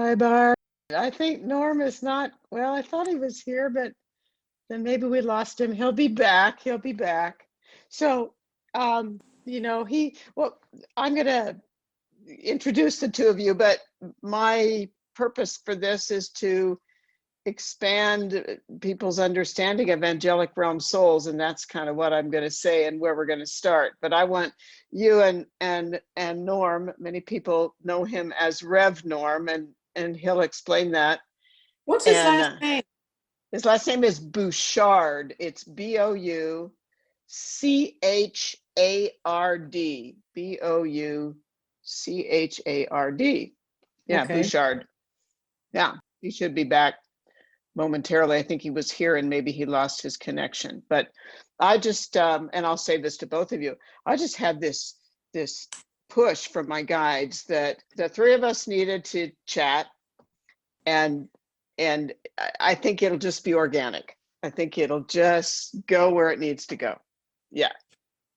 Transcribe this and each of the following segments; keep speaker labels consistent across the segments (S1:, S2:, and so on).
S1: Hi, Barb. I think Norm is not, well, I thought he was here, but then maybe we lost him. He'll be back. He'll be back. So, well, I'm going to introduce the two of you, but my purpose for this is to expand people's understanding of angelic realm souls, and that's kind of what I'm going to say and where we're going to start. But I want you and Norm, many people know him as Rev Norm, and he'll explain that.
S2: What's his last name?
S1: His last name is Bouchard. It's Bouchard. Bouchard. Yeah,
S2: Okay.
S1: Bouchard. Yeah, he should be back momentarily. I think he was here and maybe he lost his connection. But I just, and I'll say this to both of you, I just had this push from my guides that the three of us needed to chat, and I think it'll just be organic. I think it'll just go where it needs to go. Yeah.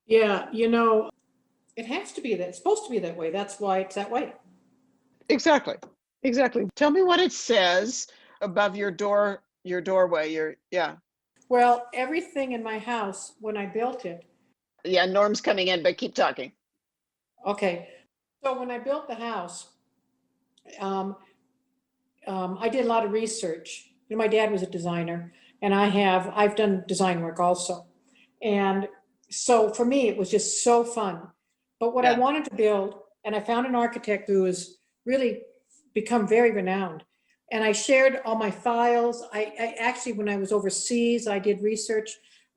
S2: Yeah, it has to be that. It's supposed to be that way. That's why it's that way.
S1: Exactly. Tell me what it says above your doorway. Yeah.
S2: Well, everything in my house, when I built it.
S1: Yeah, Norm's coming in, but keep talking.
S2: Okay. So when I built the house, I did a lot of research. My dad was a designer, and I've done design work also. And so for me, it was just so fun. But what I wanted to build, and I found an architect who has really become very renowned. And I shared all my files. I actually, when I was overseas, I did research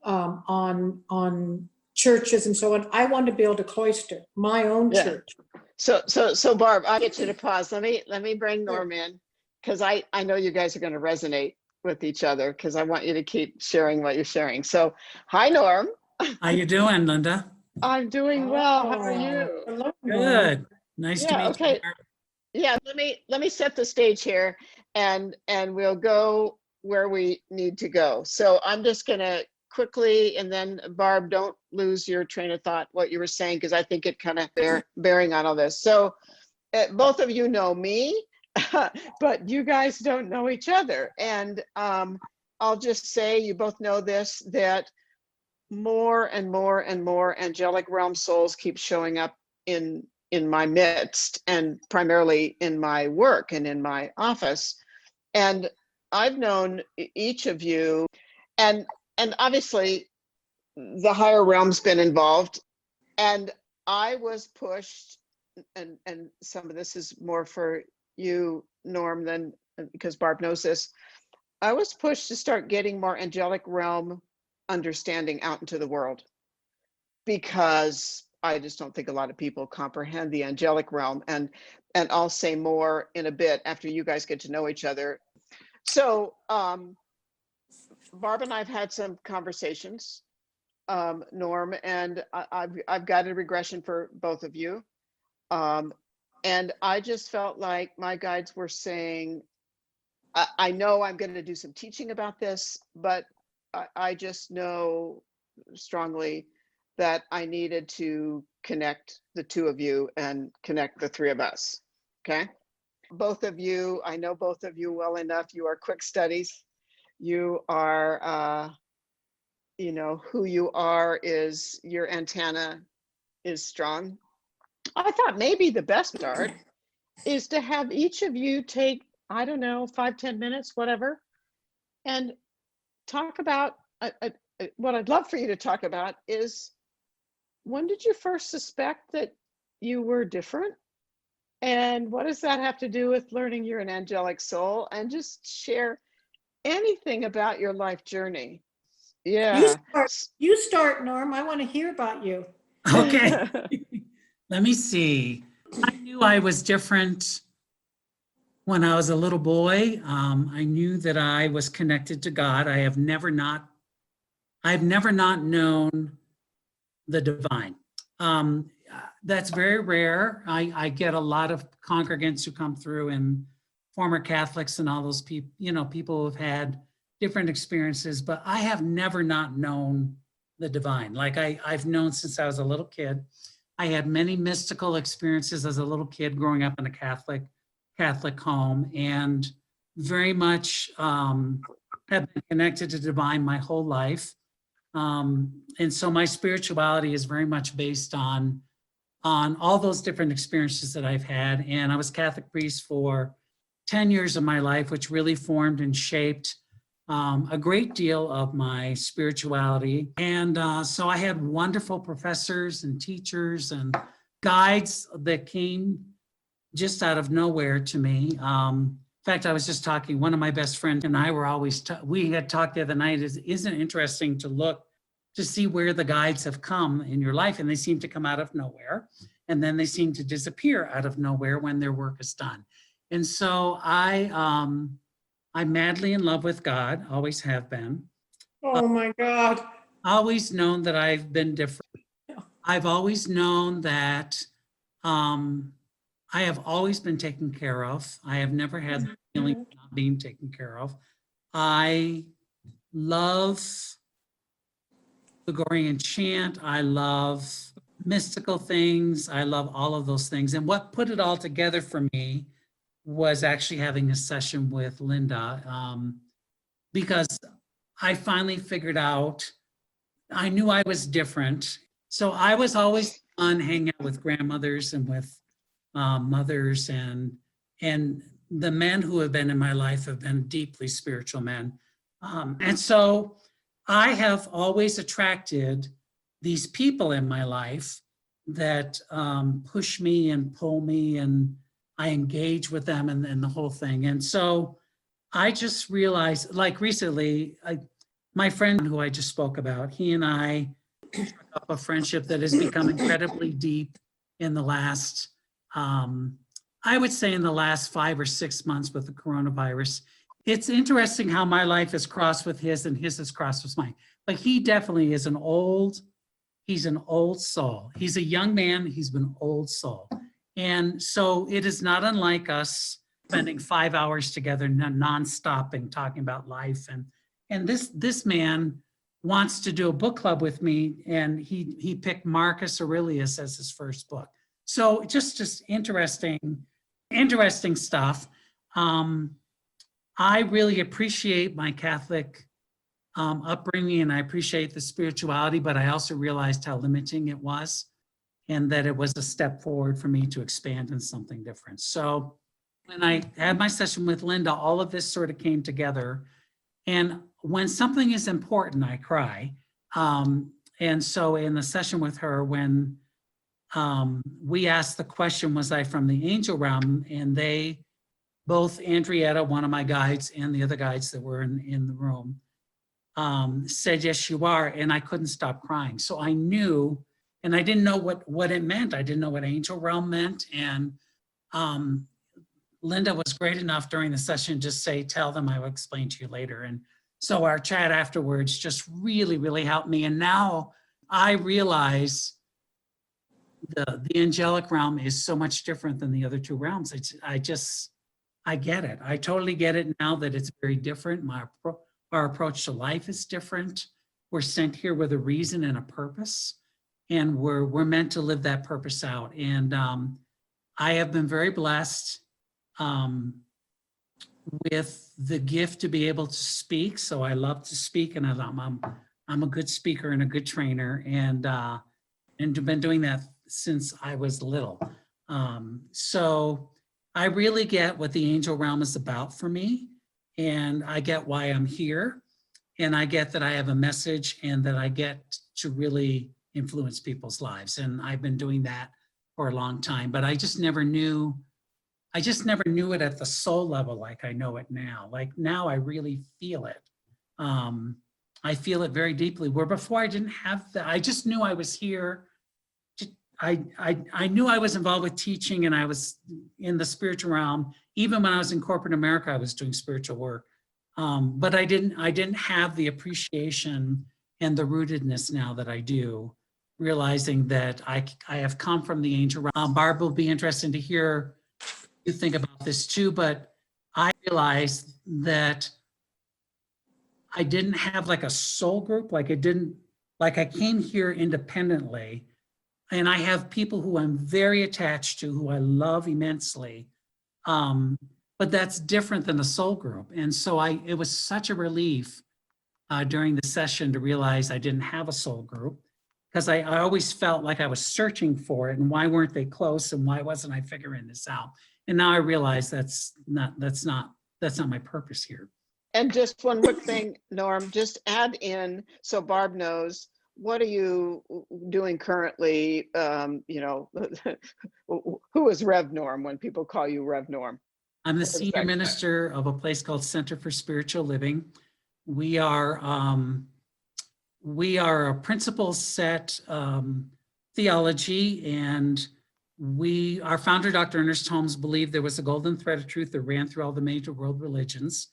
S2: on churches and so on. I wanted to build a cloister, my own church.
S1: So Barb, I'll get you to pause. Let me bring Norm in, because I know you guys are going to resonate with each other, because I want you to keep sharing what you're sharing. So hi, Norm.
S3: How you doing, Linda?
S1: I'm doing well. How are you?
S2: Hello,
S3: Good. Nice to meet you.
S1: Yeah, let me set the stage here, and we'll go where we need to go. So I'm just gonna quickly, and then Barb, don't lose your train of thought, what you were saying, because I think it kind of bearing on all this. So both of you know me, but you guys don't know each other. And I'll just say, you both know this, that more and more and more angelic realm souls keep showing up in my midst, and primarily in my work and in my office. And I've known each of you, and obviously the higher realm's been involved. And I was pushed, and some of this is more for you, Norm, than, because Barb knows this. I was pushed to start getting more angelic realm understanding out into the world, because I just don't think a lot of people comprehend the angelic realm. And I'll say more in a bit after you guys get to know each other. So Barb and I've had some conversations, Norm, and I've got a regression for both of you. And I just felt like my guides were saying, I know I'm going to do some teaching about this, but I just know strongly that I needed to connect the two of you and connect the three of us. Okay. Both of you, I know both of you well enough. You are quick studies. You are, who you are is, your antenna is strong. I thought maybe the best start is to have each of you take, I don't know, 5-10 minutes, whatever, and talk about, what I'd love for you to talk about is, when did you first suspect that you were different? And what does that have to do with learning you're an angelic soul? And just share anything about your life journey. Yeah.
S2: You start, Norm. I want to hear about you.
S3: Okay. Let me see. I knew I was different when I was a little boy. I knew that I was connected to God. I've never not known the divine. That's very rare. I get a lot of congregants who come through, and former Catholics and all those people, people who have had different experiences, but I have never not known the divine. Like I've known since I was a little kid. I had many mystical experiences as a little kid growing up in a Catholic Catholic home and very much have been connected to divine my whole life. And so my spirituality is very much based on all those different experiences that I've had. And I was Catholic priest for 10 years of my life, which really formed and shaped a great deal of my spirituality. And so I had wonderful professors and teachers and guides that came just out of nowhere to me. In fact, I was just talking, one of my best friends and I were always, we had talked the other night, isn't it interesting to look to see where the guides have come in your life, and they seem to come out of nowhere. And then they seem to disappear out of nowhere when their work is done. And so I'm madly in love with God, always have been.
S2: Oh my God.
S3: Always known that I've been different. I've always known that I have always been taken care of. I have never had the feeling of not being taken care of. I love Gregorian chant. I love mystical things. I love all of those things. And what put it all together for me was actually having a session with Linda, because I finally figured out, I knew I was different. So I was always on hanging out with grandmothers and with mothers, and the men who have been in my life have been deeply spiritual men. And so I have always attracted these people in my life that push me and pull me, and I engage with them and the whole thing. And so I just realized, like recently, my friend who I just spoke about, he and I struck up a friendship that has become incredibly deep in the last, I would say in the last 5 or 6 months with the coronavirus. It's interesting how my life is crossed with his and his is crossed with mine. But he definitely is he's an old soul. He's a young man, he's been an old soul. And so it is not unlike us spending 5 hours together non-stopping, talking about life. And this man wants to do a book club with me, and he picked Marcus Aurelius as his first book. So just interesting stuff. I really appreciate my Catholic upbringing, and I appreciate the spirituality, but I also realized how limiting it was, and that it was a step forward for me to expand in something different. So when I had my session with Linda, all of this sort of came together. And when something is important, I cry. And so in the session with her, when we asked the question, was I from the angel realm? And they, both Andrietta, one of my guides, and the other guides that were in the room, said, yes, you are. And I couldn't stop crying. So I knew, and I didn't know what it meant. I didn't know what angel realm meant. And Linda was great enough during the session to say, tell them, I will explain to you later. And so our chat afterwards just really, really helped me. And now I realize the angelic realm is so much different than the other two realms. I get it. I totally get it now that it's very different. Our approach to life is different. We're sent here with a reason and a purpose, and we're meant to live that purpose out. And I have been very blessed with the gift to be able to speak. So I love to speak, and I'm a good speaker and a good trainer, and been doing that since I was little. So I really get what the angel realm is about for me, and I get why I'm here, and I get that I have a message, and that I get to really influence people's lives. And I've been doing that for a long time, but I just never knew it at the soul level like I know it now. Like now I really feel it. I feel it very deeply, where before I didn't have that. I just knew I was here. I knew I was involved with teaching, and I was in the spiritual realm. Even when I was in corporate America, I was doing spiritual work. But I didn't have the appreciation and the rootedness now that I do, realizing that I have come from the angel realm. Barb will be interested to hear you think about this too, but I realized that I didn't have like a soul group, like I came here independently, and I have people who I'm very attached to, who I love immensely, But that's different than a soul group. And so it was such a relief during the session to realize I didn't have a soul group, because I always felt like I was searching for it, and why weren't they close, and why wasn't I figuring this out? And now I realize that's not my purpose here.
S1: And just one quick thing, Norm, just add in, so Barb knows, what are you doing currently? You know, who is Rev Norm when people call you Rev Norm?
S3: I'm the
S1: What does
S3: senior
S1: that-
S3: minister of a place called Center for Spiritual Living. We are a principle set theology, and our founder, Dr. Ernest Holmes, believed there was a golden thread of truth that ran through all the major world religions.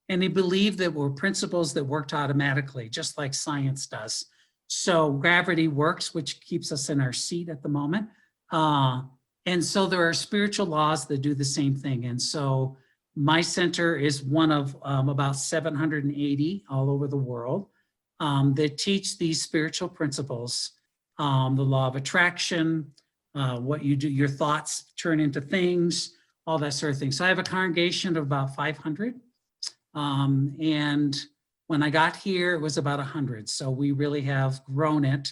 S3: And he believed that were principles that worked automatically, just like science does. So gravity works, which keeps us in our seat at the moment. And so there are spiritual laws that do the same thing. And so my center is one of about 780 all over the world that teach these spiritual principles, the law of attraction, what you do, your thoughts turn into things, all that sort of thing. So I have a congregation of about 500. And when I got here, it was about 100. So we really have grown it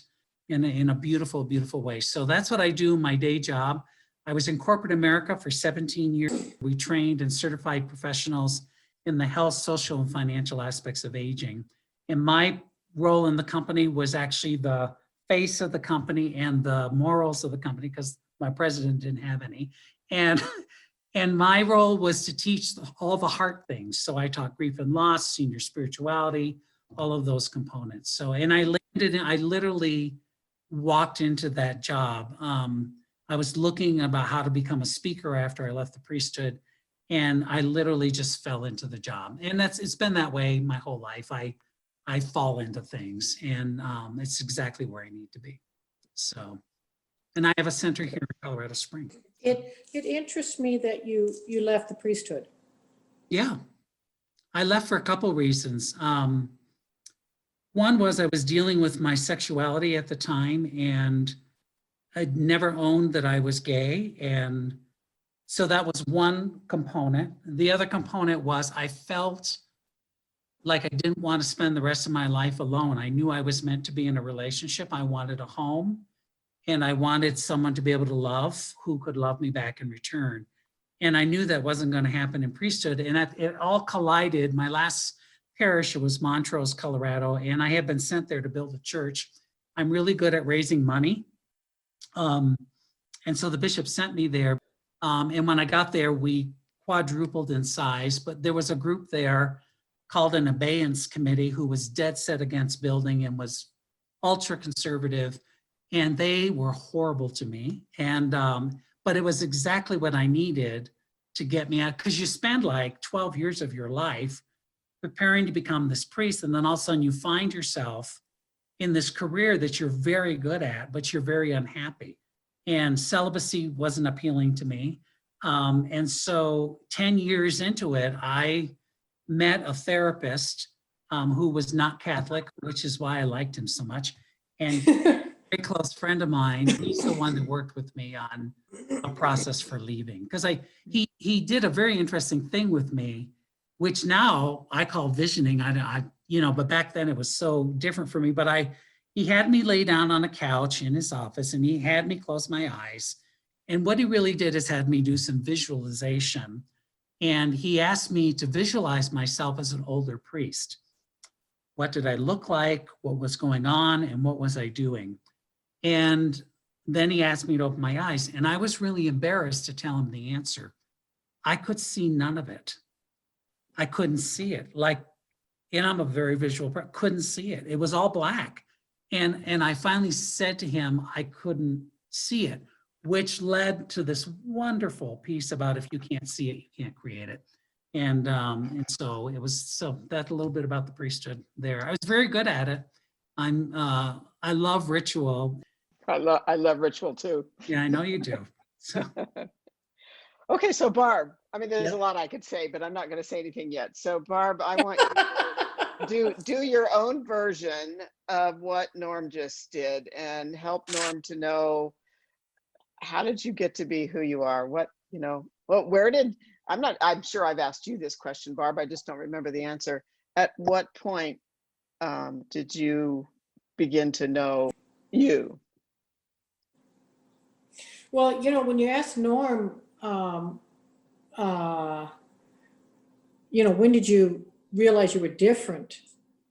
S3: in a beautiful, beautiful way. So that's what I do, my day job. I was in corporate America for 17 years. We trained and certified professionals in the health, social, and financial aspects of aging. And my role in the company was actually the face of the company and the morals of the company, because my president didn't have any. And my role was to teach all the heart things. So I taught grief and loss, senior spirituality, all of those components. So, and I literally walked into that job. I was looking about how to become a speaker after I left the priesthood, and I literally just fell into the job. And it's been that way my whole life. I fall into things, and it's exactly where I need to be. So, and I have a center here in Colorado Springs.
S2: It interests me that you left the priesthood.
S3: Yeah, I left for a couple reasons. One was I was dealing with my sexuality at the time, and I'd never owned that I was gay. And so that was one component. The other component was I felt like I didn't want to spend the rest of my life alone. I knew I was meant to be in a relationship. I wanted a home, and I wanted someone to be able to love who could love me back in return. And I knew that wasn't going to happen in priesthood. And it all collided. My last parish was Montrose, Colorado, and I had been sent there to build a church. I'm really good at raising money. And so the bishop sent me there. And when I got there, we quadrupled in size, but there was a group there called an abeyance committee who was dead set against building and was ultra conservative. And they were horrible to me. And, but it was exactly what I needed to get me out, because you spend like 12 years of your life preparing to become this priest. And then all of a sudden you find yourself in this career that you're very good at, but you're very unhappy. And celibacy wasn't appealing to me. And so 10 years into it, I met a therapist who was not Catholic, which is why I liked him so much. And very close friend of mine, he's the one that worked with me on a process for leaving, because he did a very interesting thing with me, which now I call visioning. But back then it was so different for me. But he had me lay down on a couch in his office, and he had me close my eyes. And what he really did is had me do some visualization. And he asked me to visualize myself as an older priest. What did I look like? What was going on? And what was I doing? And then he asked me to open my eyes, and I was really embarrassed to tell him the answer. I could see none of it. I couldn't see it. And I'm a very visual person, couldn't see it. It was all black. And I finally said to him, I couldn't see it, which led to this wonderful piece about if you can't see it, you can't create it. And so that's a little bit about the priesthood there. I was very good at it. I love ritual.
S1: I love ritual too.
S3: Yeah, I know you do. So
S1: Okay, so Barb, I mean, there's
S3: Yep.
S1: a lot I could say, but I'm not going to say anything yet. So Barb, I want you to do your own version of what Norm just did and help Norm to know, how did you get to be who you are? Where did I'm sure I've asked you this question, Barb, I just don't remember the answer. At what point did you begin to know you?
S2: Well, when you ask Norm, when did you realize you were different?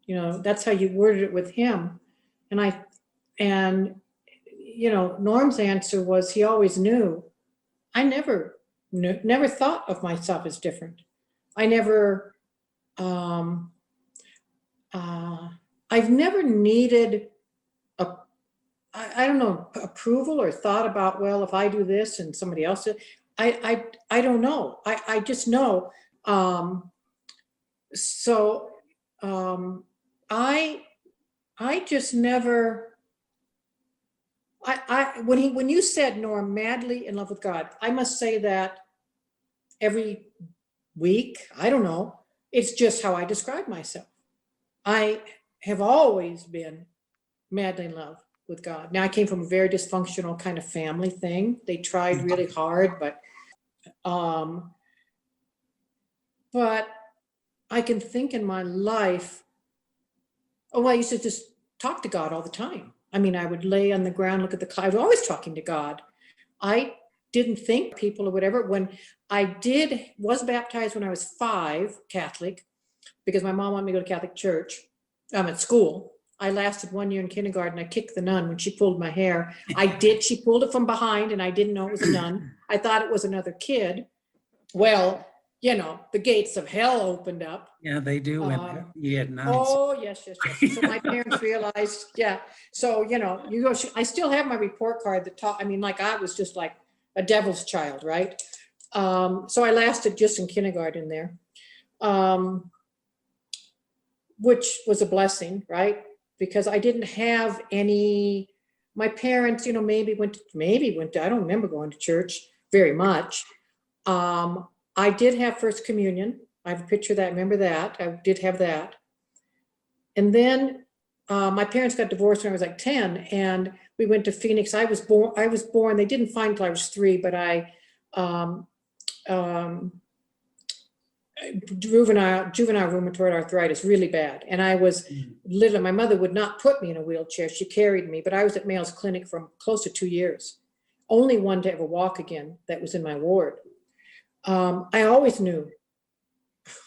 S2: That's how you worded it with him. And Norm's answer was he always knew. I never thought of myself as different. I never, I've never needed I don't know, approval or thought about, well, if I do this and somebody else did, I don't know. I just know. So I just never, when you said, Norm, madly in love with God, I must say that every week, I don't know, it's just how I describe myself. I have always been madly in love with God. Now I came from a very dysfunctional kind of family thing. They tried really hard, but I can think in my life, I used to just talk to God all the time. I mean, I would lay on the ground, look at the clouds, always talking to God. I didn't think people or whatever. When I was baptized when I was 5, Catholic, because my mom wanted me to go to Catholic church. I'm at school. I lasted 1 year in kindergarten. I kicked the nun when she pulled my hair. She pulled it from behind and I didn't know it was a nun. I thought it was another kid. Well, the gates of hell opened up.
S3: Yeah, they do when you get nuns.
S2: Oh, yes. So my parents realized, yeah. So, you go, I still have my report card that I was just like a devil's child, right? So I lasted just in kindergarten there, which was a blessing, right? Because I didn't have my parents, maybe went to, I don't remember going to church very much. I did have First Communion. I have a picture of that. Remember that. I did have that. And then my parents got divorced when I was like 10 and we went to Phoenix. I was born, they didn't find till I was 3, but I, juvenile rheumatoid arthritis, really bad. And I was literally, my mother would not put me in a wheelchair. She carried me, but I was at Mayo's Clinic for close to 2 years. Only one to ever walk again that was in my ward. I always knew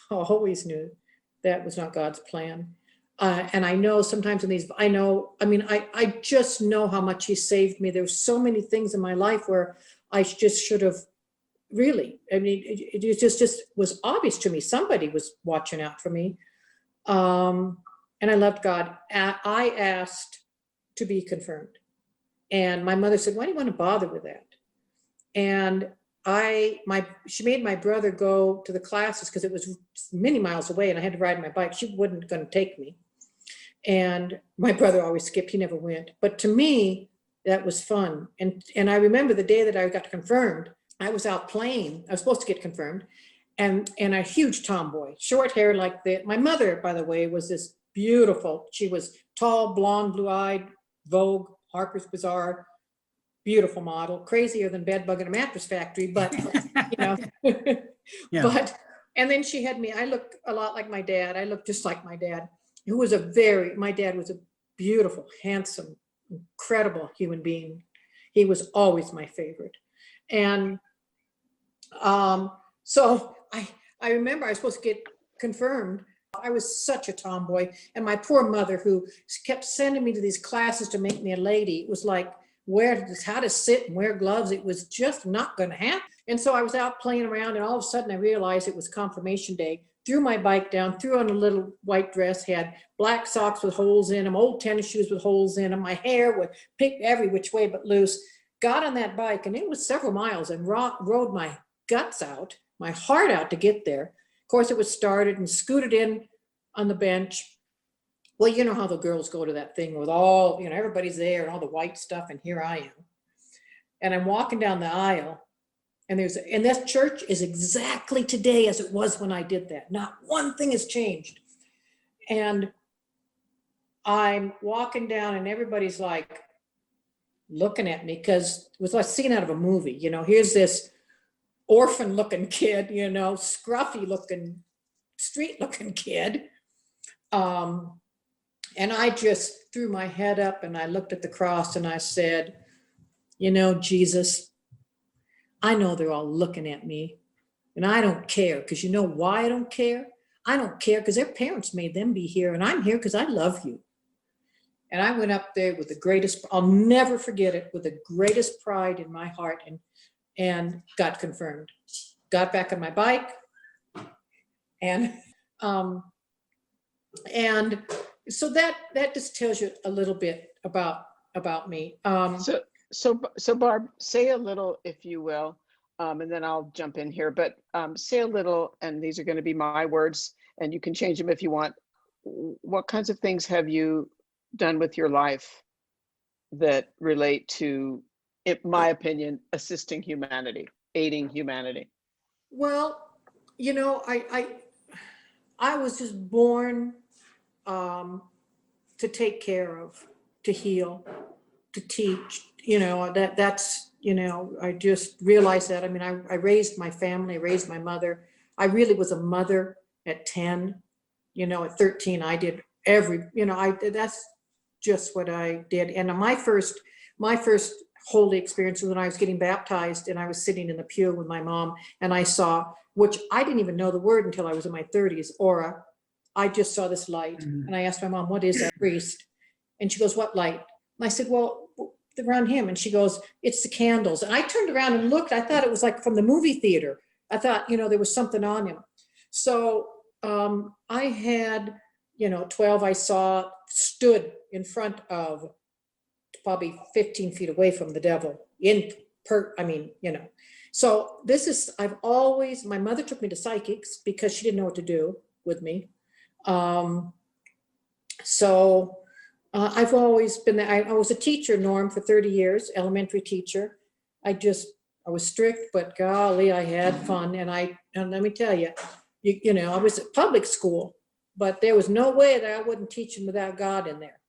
S2: that was not God's plan. And I know sometimes I just know how much he saved me. There's so many things in my life where I just should have really, it just was obvious to me. Somebody was watching out for me. And I loved God. I asked to be confirmed. And my mother said, why do you want to bother with that? And she made my brother go to the classes because it was many miles away and I had to ride my bike. She wasn't going to take me. And my brother always skipped, he never went. But to me, that was fun. And I remember the day that I got confirmed, I was out playing. I was supposed to get confirmed. And a huge tomboy, short hair like that. My mother, by the way, was this beautiful. She was tall, blonde, blue-eyed, Vogue, Harper's Bazaar, beautiful model, crazier than Bedbug in a Mattress Factory, but
S3: Yeah.
S2: But, and then she had me, I looked a lot like my dad. I looked just like my dad, who was my dad was a beautiful, handsome, incredible human being. He was always my favorite. And so I remember I was supposed to get confirmed. I was such a tomboy. And my poor mother, who kept sending me to these classes to make me a lady, it was like, how to sit and wear gloves. It was just not going to happen. And so I was out playing around and all of a sudden I realized it was confirmation day, threw my bike down, threw on a little white dress, had black socks with holes in them, old tennis shoes with holes in them. My hair was picked every which way but loose, got on that bike and it was several miles and rode my guts out, my heart out to get there. Of course it was started and scooted in on the bench. Well, you know how the girls go to that thing with all, everybody's there and all the white stuff, and here I am. And I'm walking down the aisle, and that church is exactly today as it was when I did that. Not one thing has changed. And I'm walking down, and everybody's like looking at me because it was like a scene out of a movie. Here's this orphan looking kid, you know, scruffy looking, street looking kid. And I just threw my head up and I looked at the cross and I said, you know, Jesus, I know they're all looking at me and I don't care, because you know why I don't care? I don't care because their parents made them be here, and I'm here because I love you. And I went up there with the greatest, I'll never forget it, with the greatest pride in my heart, and got confirmed. Got back on my bike, and so that just tells you a little bit about me.
S1: So Barb, say a little, if you will, and then I'll jump in here, but say a little, and these are going to be my words, and you can change them if you want. What kinds of things have you done with your life that relate to, in my opinion, assisting humanity, aiding humanity?
S2: Well, you know, I was just born to take care of, to heal, to teach. You know, that's, you know, I just realized that. I mean, I raised my family, I raised my mother. I really was a mother at 10. You know, at 13, I did that's just what I did. And my first holy experience was when I was getting baptized, and I was sitting in the pew with my mom, and I saw, which I didn't even know the word until I was in my 30s, aura. I just saw this light, and I asked my mom, what is that, priest? And she goes, what light? And I said, well, around him. And she goes, it's the candles. And I turned around and looked. I thought it was like from the movie theater. I thought, you know, there was something on him. So I had, 12 I saw stood in front of, probably 15 feet away from the devil So this is, my mother took me to psychics because she didn't know what to do with me. I've always been there. I was a teacher, Norm, for 30 years, elementary teacher. I was strict, but golly, I had fun. And let me tell you, I was at public school, but there was no way that I wouldn't teach them without God in there.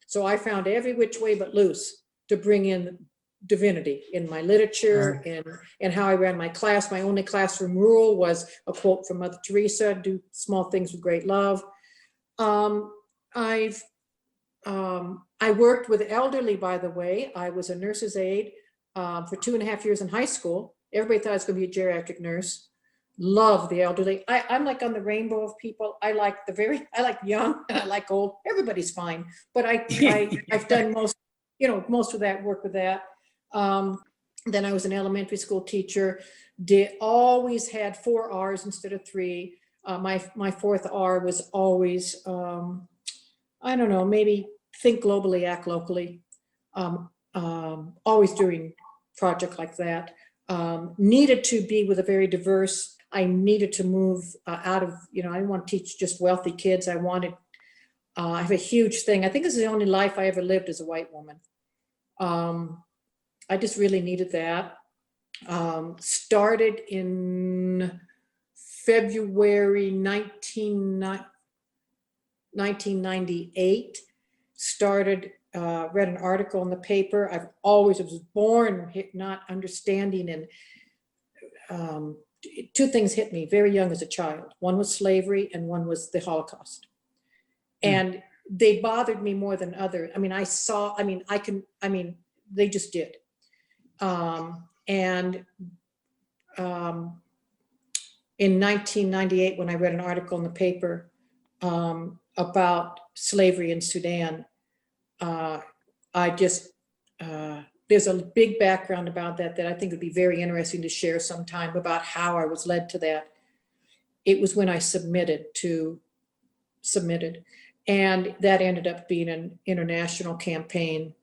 S2: So I found every which way but loose to bring in divinity in my literature and how I ran my class. My only classroom rule was a quote from Mother Teresa: do small things with great love. I worked with elderly, by the way. I was a nurse's aide for 2.5 years in high school. Everybody thought I was going to be a geriatric nurse. Love the elderly. I'm like on the rainbow of people. I like young and I like old. Everybody's fine. But I've done most of that work with that. Then I was an elementary school teacher. Always had 4 R's instead of 3. My 4th R was always, I don't know, maybe think globally, act locally. Always doing project like that. Needed to be with a very diverse. I needed to move out of, I didn't want to teach just wealthy kids. I have a huge thing. I think this is the only life I ever lived as a white woman. I just really needed that. Started in February 1998. Read an article in the paper. I was born not understanding, and 2 things hit me very young as a child. One was slavery and one was the Holocaust. And they bothered me more than others. I mean, they just did. In 1998, when I read an article in the paper about slavery in Sudan, there's a big background about that I think would be very interesting to share sometime, about how I was led to that. It was when I submitted, and that ended up being an international campaign.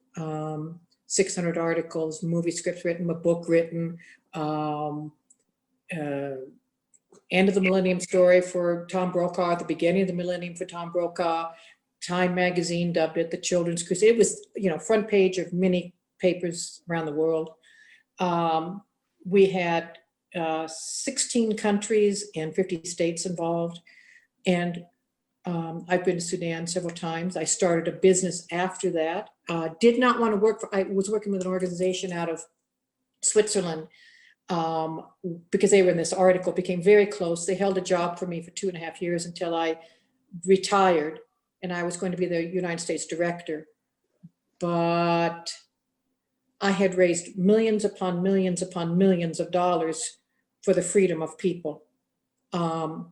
S2: 600 articles, movie scripts written, a book written, end of the millennium story for Tom Brokaw, at the beginning of the millennium for Tom Brokaw. Time magazine dubbed it the Children's Crusade. It was, front page of many papers around the world. We had 16 countries and 50 states involved. And I've been to Sudan several times. I started a business after that. Did not want to I was working with an organization out of Switzerland because they were in this article, became very close. They held a job for me for 2.5 years until I retired, and I was going to be the United States director. But I had raised millions upon millions upon millions of dollars for the freedom of people. But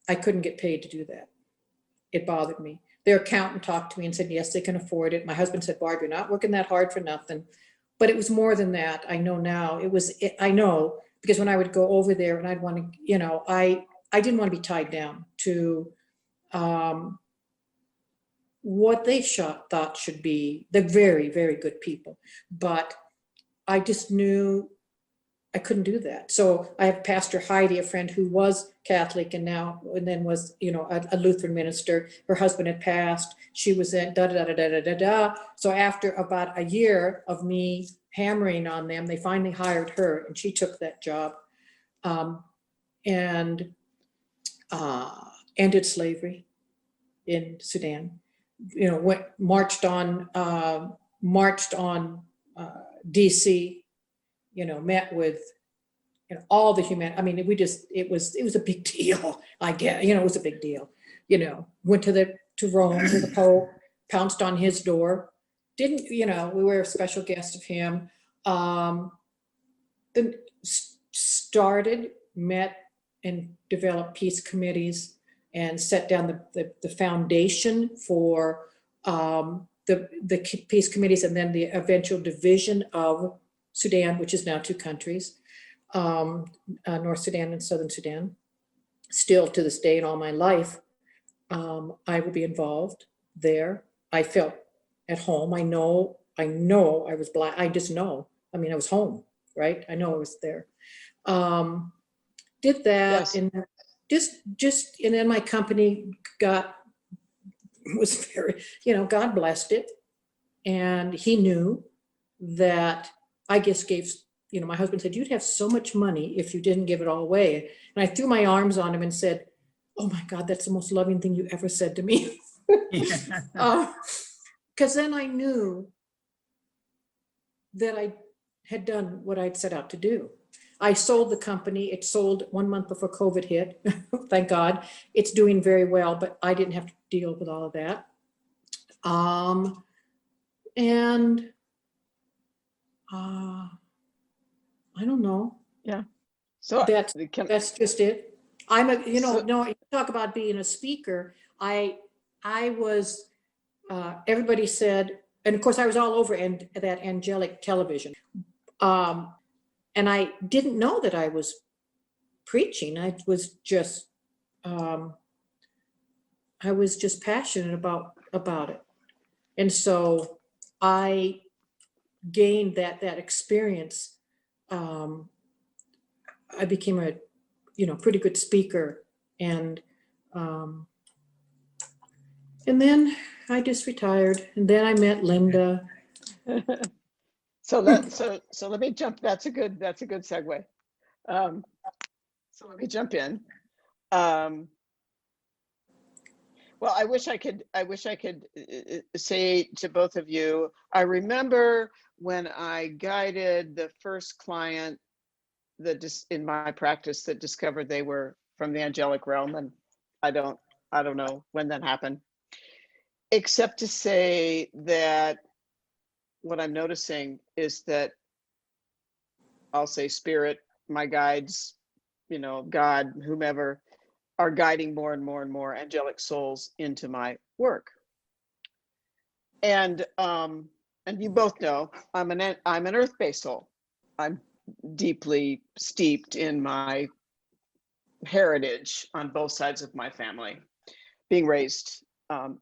S2: I couldn't get paid to do that. It bothered me. Their accountant talked to me and said, yes, they can afford it. My husband said, Barb, you're not working that hard for nothing. But it was more than that. I know now. I know, because when I would go over there and I'd want to, I didn't want to be tied down to what they thought should be. They're very, very good people. But I just knew I couldn't do that. So I have Pastor Heidi, a friend who was Catholic and then was, a Lutheran minister. Her husband had passed. She was at da da da da da da da. So after about a year of me hammering on them, they finally hired her, and she took that job, and ended slavery in Sudan. Marched on DC. Met with all the it was a big deal. I get, it was a big deal. Went to Rome, to the Pope, pounced on his door. We were a special guest of him. Then met and developed peace committees and set down the foundation for the peace committees, and then the eventual division of Sudan, which is now 2 countries, North Sudan and Southern Sudan. Still to this day in all my life, I will be involved there. I felt at home. I know I was Black. I just know. I was home, right? I know I was there. Did that, yes. And and then my company was very, God blessed it. And he knew that I just gave, my husband said, you'd have so much money if you didn't give it all away. And I threw my arms on him and said, oh my God, that's the most loving thing you ever said to me. Because then I knew that I had done what I'd set out to do. I sold the company. It sold 1 month before COVID hit. Thank God. It's doing very well, but I didn't have to deal with all of that. And I don't know.
S1: Yeah. So
S2: that's just it. You talk about being a speaker. I was, everybody said, and of course I was all over that angelic television. And I didn't know that I was preaching. I was just passionate about it. And so I gained that experience. I became a, pretty good speaker, and then I just retired, and then I met Linda.
S1: So let me jump. That's a good segue. So let me jump in. Well, I wish I could say to both of you, I remember when I guided the first client in my practice that discovered they were from the angelic realm, and I don't know when that happened, except to say that what I'm noticing is that I'll say spirit, my guides, God, whomever, are guiding more and more and more angelic souls into my work. And you both know I'm an earth-based soul. I'm deeply steeped in my heritage on both sides of my family, being raised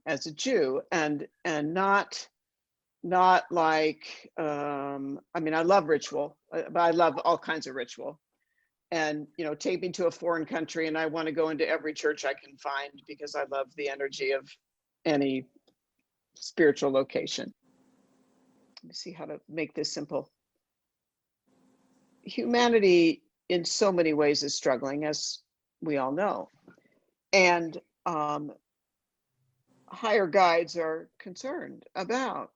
S1: as a Jew, and not like I love ritual, but I love all kinds of ritual. And take me to a foreign country and I want to go into every church I can find because I love the energy of any spiritual location. Let me see how to make this simple. Humanity in so many ways is struggling, as we all know, and higher guides are concerned about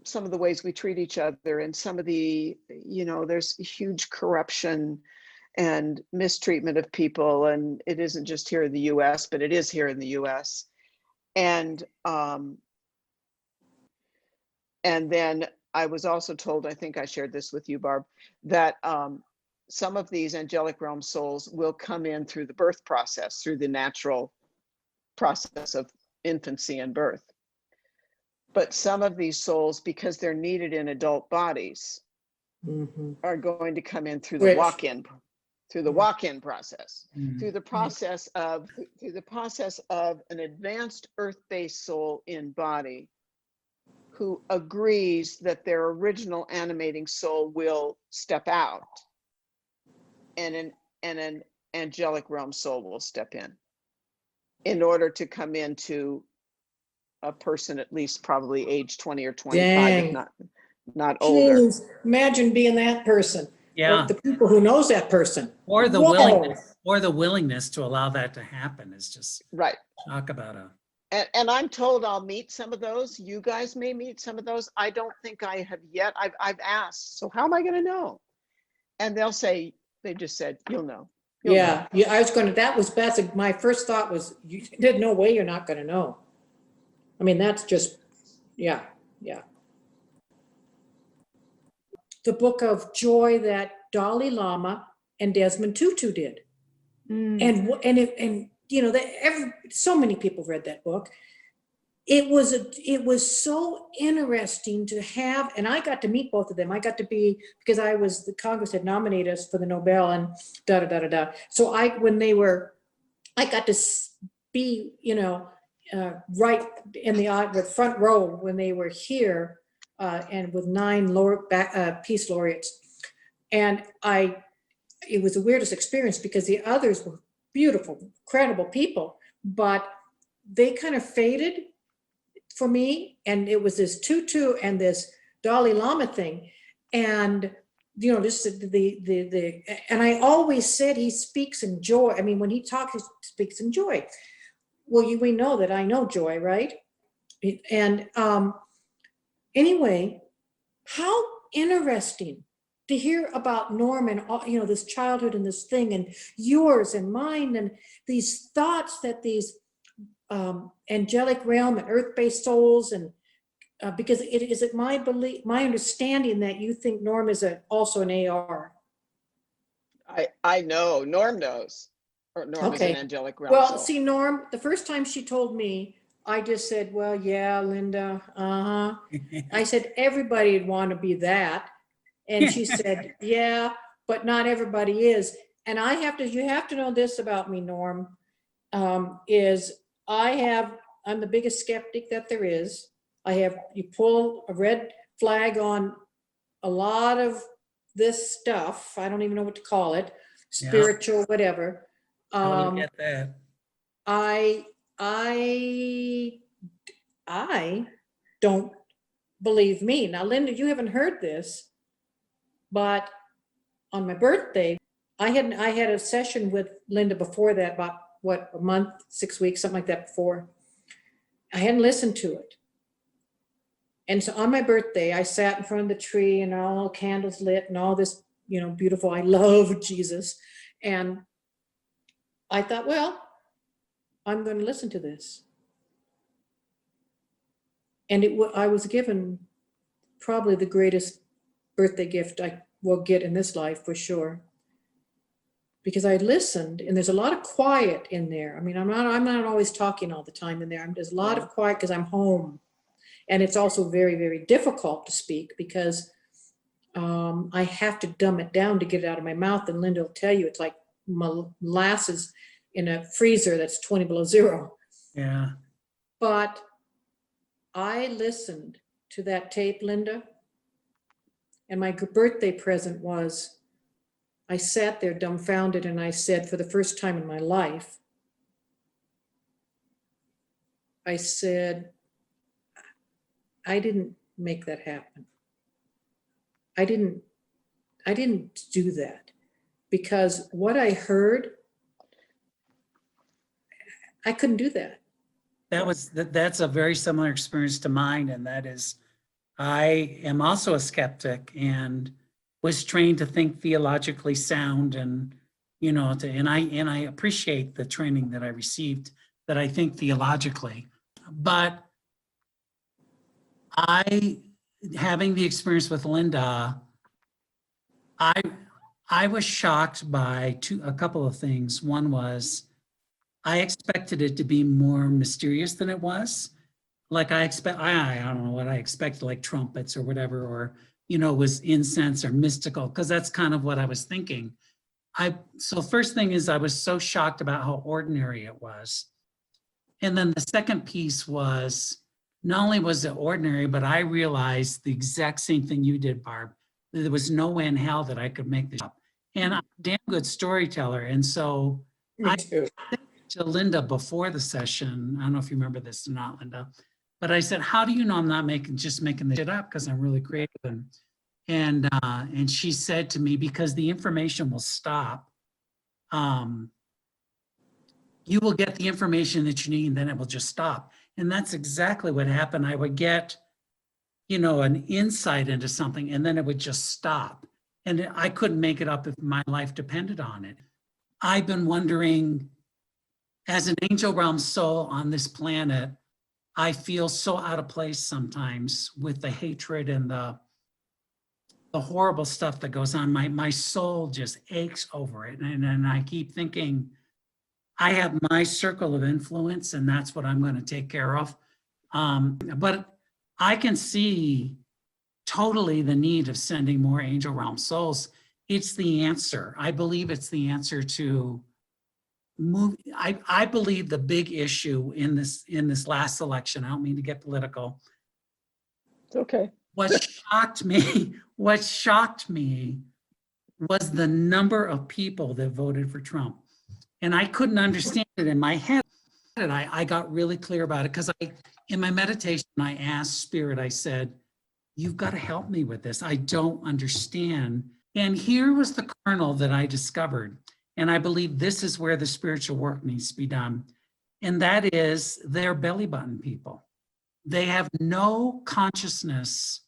S1: some of the ways we treat each other, and some of the, there's huge corruption and mistreatment of people, and it isn't just here in the US, but it is here in the US. And then I was also told, I think I shared this with you, Barb, that some of these angelic realm souls will come in through the birth process, through the natural process of infancy and birth. But some of these souls, because they're needed in adult bodies, are going to come in through the walk-in, process, through the process of an advanced earth-based soul in body who agrees that their original animating soul will step out, and an angelic realm soul will step in order to come into a person at least probably age 20 or 25, if not older.
S2: Jeez, imagine being that person.
S3: Yeah.
S2: Or the people who knows that person.
S3: Or the
S2: Whoa.
S3: willingness to allow that to happen is just
S1: Right.
S3: talk about a.
S1: And I'm told I'll meet some of those. You guys may meet some of those. I don't think I have yet. I've asked, so how am I going to know? And they'll say, they just said, you'll know. You'll know.
S2: Yeah, I was going to, that's my first thought was, there's no way you're not going to know. I mean, that's just, yeah. The book of joy that Dalai Lama and Desmond Tutu did. And so many people read that book. It was so interesting to have, and I got to meet both of them. I got to be, because the Congress had nominated us for the Nobel and da. So I got to be, right in the front row when they were here, and with 9 peace laureates. And it was the weirdest experience because the others were beautiful, incredible people, but they kind of faded for me. And it was this Tutu and this Dalai Lama thing. And, just and I always said he speaks in joy. I mean, when he talks, he speaks in joy. Well, we know that I know joy, right? And anyway, how interesting to hear about Norm and all, this childhood and this thing, and yours and mine, and these thoughts that these angelic realm and earth-based souls, and because it is my belief, my understanding that you think Norm is also an AR.
S1: I know, Norm knows. Or Norm is an angelic realm
S2: Well,
S1: soul.
S2: see, Norm, the first time she told me, I just said, well, yeah, Linda, I said, everybody'd want to be that. And she said, yeah, but not everybody is. And you have to know this about me, Norm, is I'm the biggest skeptic that there is. You pull a red flag on a lot of this stuff. I don't even know what to call it, spiritual, whatever.
S3: Totally get that.
S2: I don't believe me. Now, Linda, you haven't heard this, but on my birthday, I had a session with Linda before that, about a month, 6 weeks, something like that before. I hadn't listened to it. And so on my birthday, I sat in front of the tree and all candles lit and all this, beautiful, I love Jesus. And I thought, well, I'm going to listen to this. And I was given probably the greatest birthday gift I will get in this life, for sure. Because I listened, and there's a lot of quiet in there. I mean, I'm not always talking all the time in there. There's a lot of quiet because I'm home. And it's also very, very difficult to speak because I have to dumb it down to get it out of my mouth. And Linda will tell you, it's like molasses in a freezer that's 20 below zero.
S3: Yeah.
S2: But I listened to that tape, Linda, and my birthday present was, I sat there dumbfounded and I said, for the first time in my life, I said, I didn't make that happen. I didn't do that, because what I heard, I couldn't do that.
S3: That's a very similar experience to mine. And that is, I am also a skeptic and was trained to think theologically sound and, and I appreciate the training that I received that I think theologically. But having the experience with Linda, I was shocked by a couple of things. One was I expected it to be more mysterious than it was. Like I don't know what I expected, like trumpets or whatever, or, was incense or mystical, because that's kind of what I was thinking. So first thing is I was so shocked about how ordinary it was. And then the second piece was, not only was it ordinary, but I realized the exact same thing you did, Barb. There was no way in hell that I could make this up. And I'm a damn good storyteller. And so
S2: Me too.
S3: to Linda before the session, I don't know if you remember this or not, Linda, but I said, how do you know I'm not just making this shit up because I'm really creative? And she said to me, because the information will stop. You will get the information that you need, and then it will just stop. And that's exactly what happened. I would get, an insight into something, and then it would just stop. And I couldn't make it up if my life depended on it. I've been wondering, as an angel realm soul on this planet, I feel so out of place sometimes with the hatred and the horrible stuff that goes on. My soul just aches over it. And I keep thinking, I have my circle of influence, and that's what I'm going to take care of. But I can see totally the need of sending more angel realm souls. It's the answer. I believe it's the answer to move. I believe the big issue in this last election, I don't mean to get political.
S1: It's okay.
S3: What shocked me was the number of people that voted for Trump. And I couldn't understand it in my head. I got really clear about it because in my meditation, I asked Spirit, I said, you've got to help me with this. I don't understand. And here was the kernel that I discovered. And I believe this is where the spiritual work needs to be done. And that is they're belly button people. They have no consciousness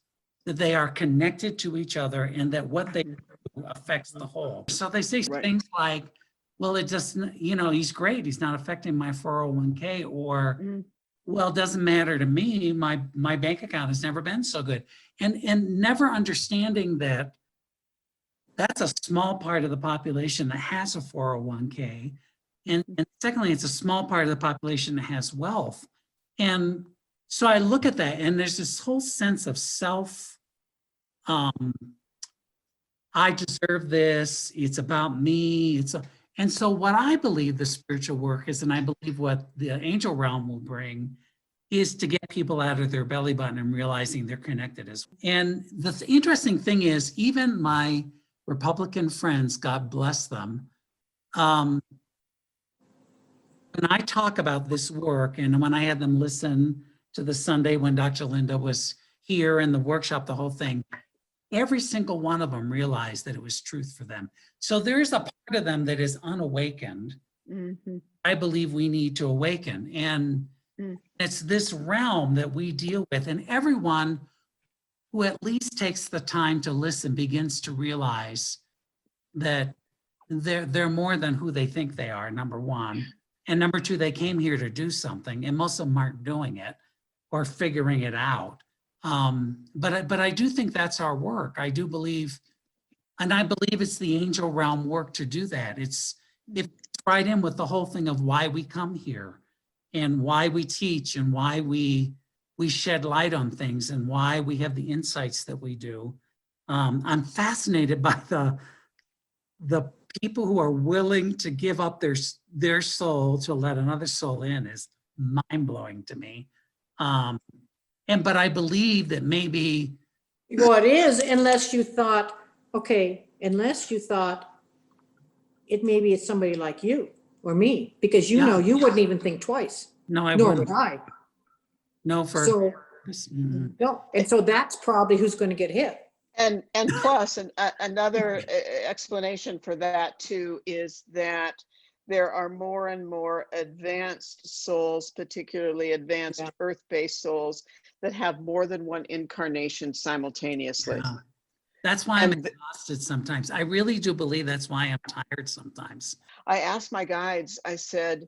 S3: that they are connected to each other and that what they do affects the whole. So they say things like, well, it just, he's great. He's not affecting my 401k, or, well, it doesn't matter to me. My bank account has never been so good. And never understanding that that's a small part of the population that has a 401k. And secondly, it's a small part of the population that has wealth. And so I look at that and there's this whole sense of self, I deserve this. It's about me. And so what I believe the spiritual work is, and I believe what the angel realm will bring, is to get people out of their belly button and realizing they're connected as well. And the interesting thing is, even my Republican friends, God bless them, when I talk about this work, and when I had them listen to the Sunday when Dr. Linda was here and the workshop, the whole thing, every single one of them realized that it was truth for them. So there's a part of them that is unawakened. Mm-hmm. I believe we need to awaken. And it's this realm that we deal with. And everyone who at least takes the time to listen begins to realize that they're more than who they think they are, number one. And number two, they came here to do something, and most of them aren't doing it or figuring it out. But I do think that's our work. I do believe, and I believe it's the angel realm work to do that. It's right in with the whole thing of why we come here and why we teach and why we shed light on things and why we have the insights that we do. I'm fascinated by the people who are willing to give up their soul to let another soul in is mind-blowing to me. But I believe that maybe.
S2: Well, it is, unless you thought it maybe it's somebody like you or me, because you wouldn't even think twice.
S3: No, I
S2: nor
S3: wouldn't.
S2: would I.
S3: No, for.
S2: So, no, and so that's probably who's going to get hit.
S1: And plus, another explanation for that too is that there are more and more advanced souls, particularly advanced earth-based souls, that have more than one incarnation simultaneously.
S3: Yeah. That's why I'm
S1: And
S3: exhausted sometimes. I really do believe that's why I'm tired sometimes.
S1: I asked my guides, I said,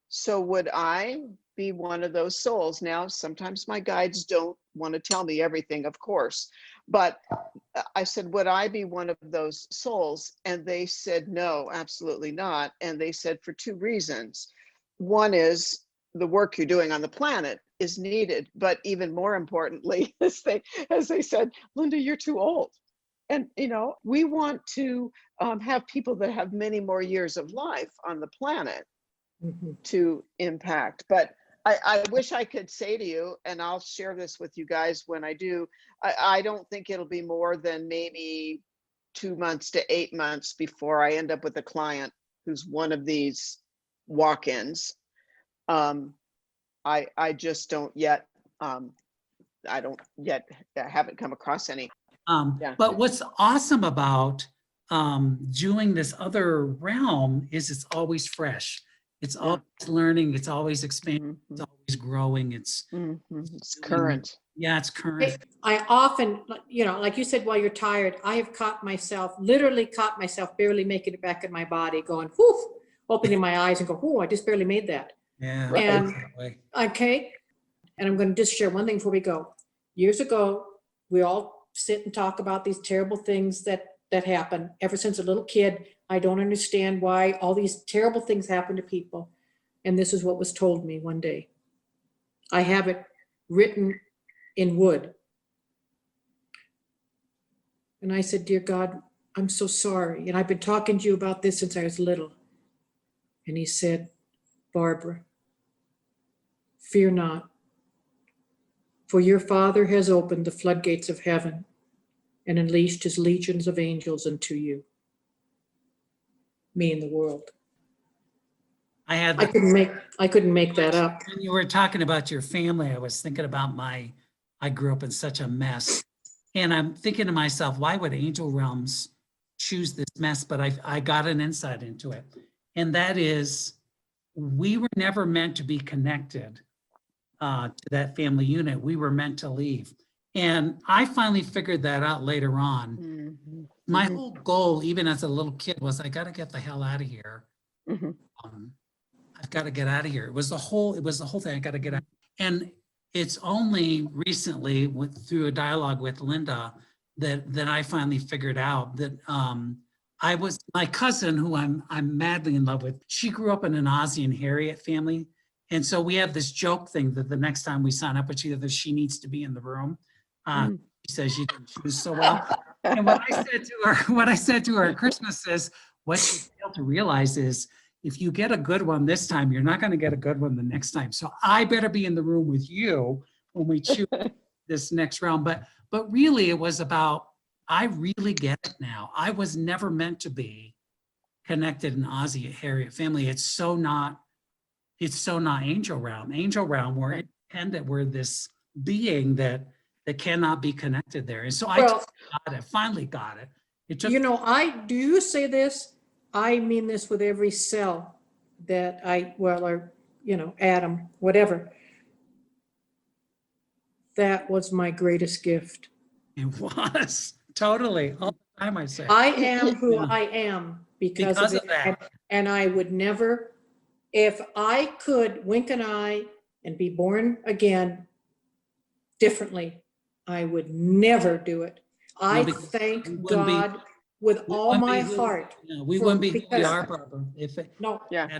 S1: so would I be one of those souls? Now, sometimes my guides don't want to tell me everything, of course, but I said, would I be one of those souls? And they said, no, absolutely not. And they said, for two reasons. One is the work you're doing on the planet is needed, but even more importantly, as they said, Linda, you're too old. And, we want to have people that have many more years of life on the planet to impact. But I wish I could say to you, and I'll share this with you guys when I do, I don't think it'll be more than maybe 2 months to 8 months before I end up with a client who's one of these walk-ins. I just don't yet, I haven't come across any. Yeah.
S3: But what's awesome about doing this other realm is it's always fresh. It's
S1: Yeah.
S3: always learning. It's always expanding. It's always growing. It's
S1: Current.
S3: Yeah, it's current.
S2: I often, like you said, while you're tired, I have literally caught myself barely making it back in my body going, whoo, opening my eyes and go, whoo, I just barely made that.
S3: Yeah.
S1: Right.
S2: And
S3: that way.
S2: okay. And I'm going to just share one thing before we go. Years ago, we all sit and talk about these terrible things that happen. Ever since a little kid, I don't understand why all these terrible things happen to people. And this is what was told me one day. I have it written in wood. And I said, dear God, I'm so sorry. And I've been talking to you about this since I was little. And he said, Barbara, fear not, for your Father has opened the floodgates of heaven and unleashed his legions of angels unto you. Me in the world. I couldn't make that up.
S3: When you were talking about your family, I was thinking about I grew up in such a mess. And I'm thinking to myself, why would Angel Realms choose this mess? But I got an insight into it. And that is, we were never meant to be connected to that family unit. We were meant to leave. And I finally figured that out later on. My whole goal, even as a little kid, was I got to get the hell out of here. I've got to get out of here. It was the whole thing. I got to get out. And it's only recently through a dialogue with Linda that I finally figured out that my cousin, who I'm madly in love with, she grew up in an Ozzie and Harriet family. And so we have this joke thing that the next time we sign up with you, that she needs to be in the room. She says you didn't choose so well. And what I said to her at Christmas is, what you fail to realize is, if you get a good one this time, you're not going to get a good one the next time. So I better be in the room with you when we choose this next round. But really, it was about, I really get it now. I was never meant to be connected in Ozzie Harriet family. It's so not Angel Realm. Angel Realm, we're independent. We're this being that cannot be connected there. And so I finally got it. It took,
S2: do you say this? I mean this with every cell that atom, whatever. That was my greatest gift.
S3: it was totally all the time. I say
S2: I am who I am because of that. And I would never, if I could wink an eye and be born again differently, I would never do it. I thank God with all my heart.
S3: We wouldn't be who we are, Barbara.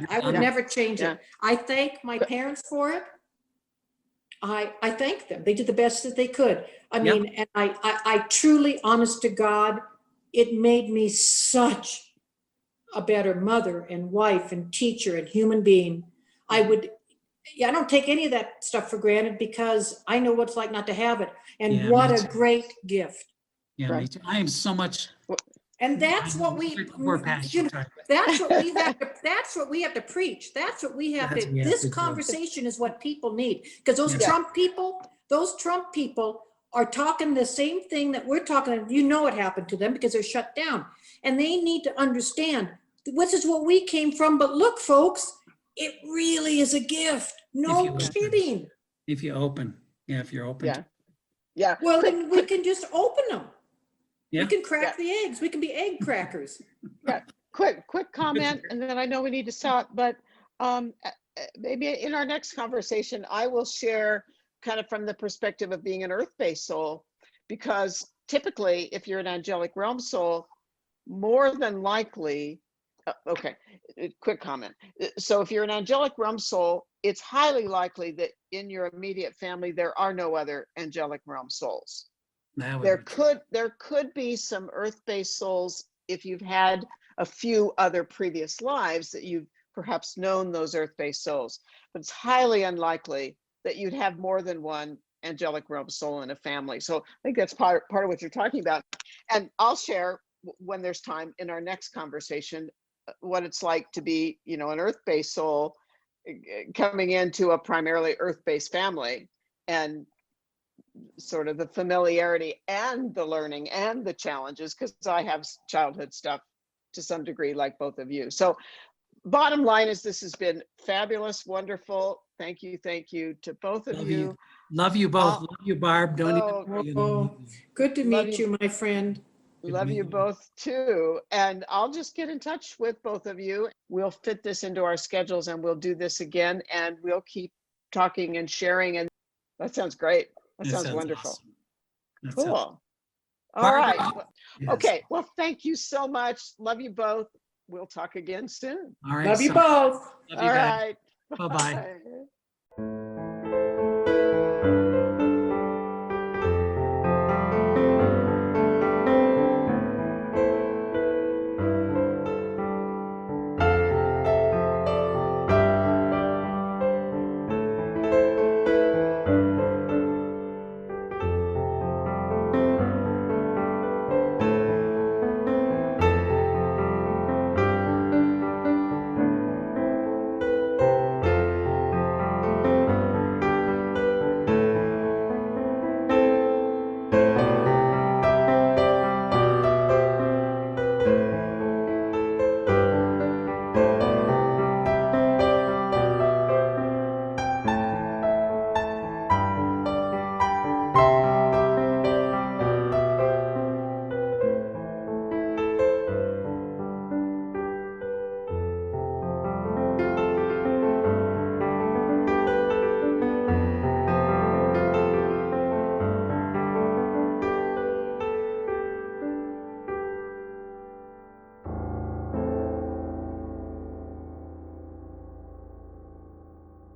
S2: I would never change it. I thank my parents for it. I thank them. They did the best that they could. And I truly, honest to God, it made me such a better mother and wife and teacher and human being. I don't take any of that stuff for granted because I know what it's like not to have it. And what a great gift.
S3: Yeah, me too. I am so much.
S2: And that's what that's what we have to preach. That's what we have to, this conversation is what people need. Because those Trump people are talking the same thing that we're talking. What happened to them because they're shut down. And they need to understand this is what we came from. But look, folks, it really is a gift. No kidding.
S3: If you open. Yeah, if you're open.
S1: Yeah.
S3: to-
S1: Yeah.
S2: Well,
S1: Quick-
S2: then we can just open them.
S3: Yeah.
S2: We can crack the eggs. We can be egg crackers.
S1: quick comment, and then I know we need to stop, but maybe in our next conversation, I will share kind of from the perspective of being an earth-based soul, because typically, if you're an angelic realm soul, more than likely, okay, quick comment. So if you're an angelic realm soul, it's highly likely that in your immediate family, there are no other angelic realm souls.
S3: That would
S1: There
S3: be true.
S1: could be some earth-based souls if you've had a few other previous lives that you've perhaps known those earth-based souls, but it's highly unlikely that you'd have more than one angelic realm soul in a family. So I think that's part of what you're talking about. And I'll share when there's time in our next conversation what it's like to be, an earth-based soul coming into a primarily earth-based family, and sort of the familiarity and the learning and the challenges, because I have childhood stuff to some degree, like both of you. So bottom line is, this has been fabulous, wonderful. Thank you to both of
S3: Love
S1: you.
S3: you. Love you both.
S1: I'll-
S3: Love you, Barb. Don't
S1: Oh,
S3: even. You
S2: Oh,
S3: know,
S2: good to
S1: Love
S2: meet
S1: you.
S2: you, my friend.
S3: Good
S1: Love
S3: to
S1: you
S3: meet you.
S1: both too. And I'll just get in touch with both of you. We'll fit this into our schedules and we'll do this again, and we'll keep talking and sharing. And that sounds great. That sounds wonderful.
S3: awesome. That
S1: Cool.
S3: sounds-
S1: All
S3: Barbara,
S1: right.
S3: yes.
S1: Okay. Well, thank you so much. Love you both. We'll talk again soon.
S3: All right.
S2: Love you
S3: so-
S2: both.
S3: Love
S1: All
S3: you guys.
S1: right.
S3: Bye-bye.
S1: Bye.